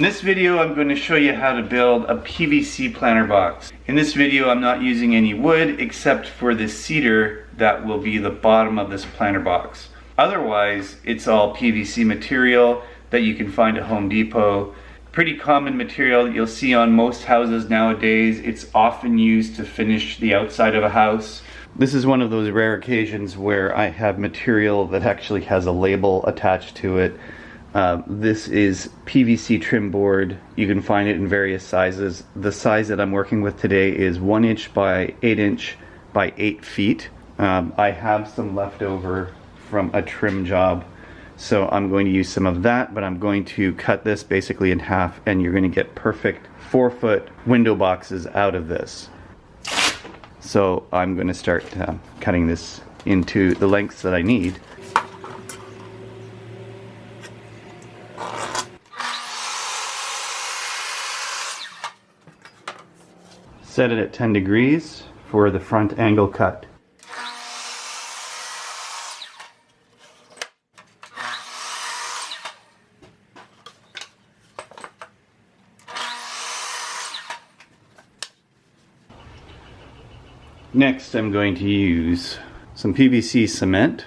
this video, I'm going to show you how to build a PVC planter box. In this video, I'm not using any wood except for this cedar that will be the bottom of this planter box. Otherwise, it's all PVC material that you can find at Home Depot. Pretty common material that you'll see on most houses nowadays. It's often used to finish the outside of a house. This is one of those rare occasions where I have material that actually has a label attached to it. This is PVC Trim Board. You can find it in various sizes. The size that I'm working with today is 1 inch by 8 inch by 8 feet. I have some left over from a trim job, so I'm going to use some of that, but I'm going to cut this basically in half, and you're going to get perfect 4-foot window boxes out of this. So I'm going to start cutting this into the lengths that I need. Set it at 10 degrees for the front angle cut. Next, I'm going to use some PVC cement.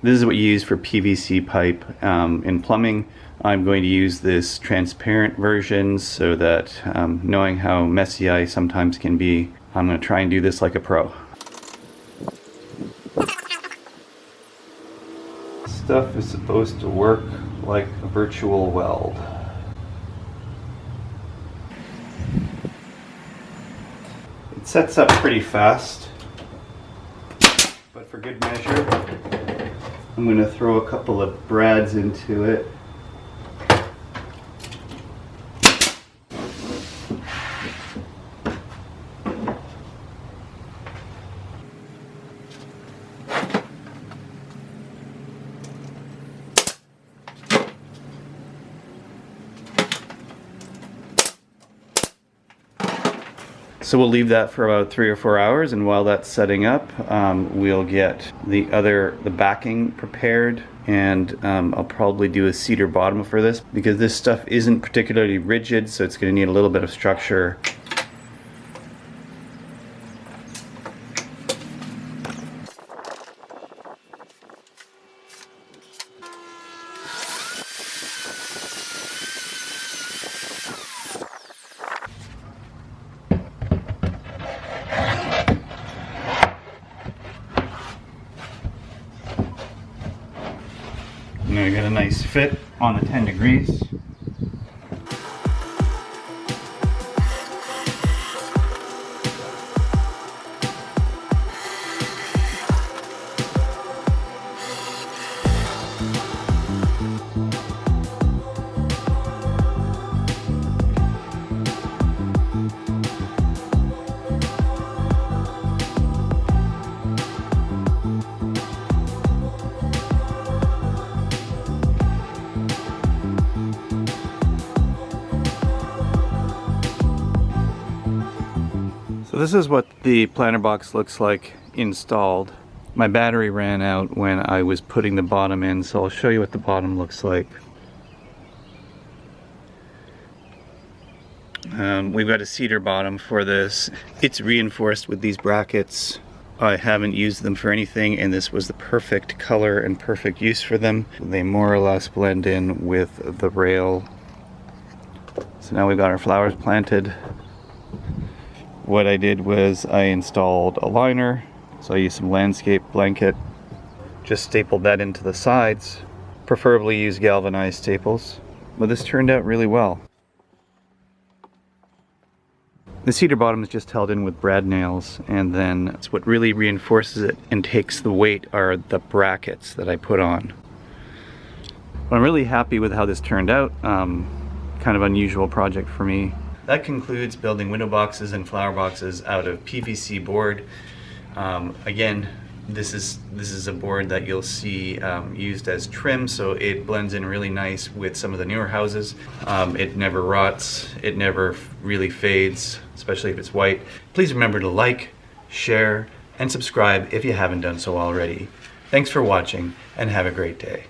This is what you use for PVC pipe. In plumbing, I'm going to use this transparent version so that knowing how messy I sometimes can be, I'm going to try and do this like a pro. Stuff is supposed to work like a virtual weld. It sets up pretty fast, but for good measure, I'm going to throw a couple of brads into it. So we'll leave that for about 3 or 4 hours, and while that's setting up, we'll get the backing prepared, and I'll probably do a cedar bottom for this because this stuff isn't particularly rigid, so it's going to need a little bit of structure. Now I got a nice fit on the 10 degrees. So this is what the planter box looks like installed. My battery ran out when I was putting the bottom in, so I'll show you what the bottom looks like. We've got a cedar bottom for this. It's reinforced with these brackets. I haven't used them for anything, and this was the perfect color and perfect use for them. They more or less blend in with the rail. So now we've got our flowers planted. What I did was I installed a liner, so I used some landscape blanket, just stapled that into the sides, preferably use galvanized staples, but this turned out really well. The cedar bottom is just held in with brad nails, and then it's what really reinforces it and takes the weight are the brackets that I put on. But I'm really happy with how this turned out. Kind of unusual project for me. That concludes building window boxes and flower boxes out of PVC board. Again, this is a board that you'll see used as trim, so it blends in really nice with some of the newer houses. It never rots, it never really fades, especially if it's white. Please remember to like, share, and subscribe if you haven't done so already. Thanks for watching, and have a great day.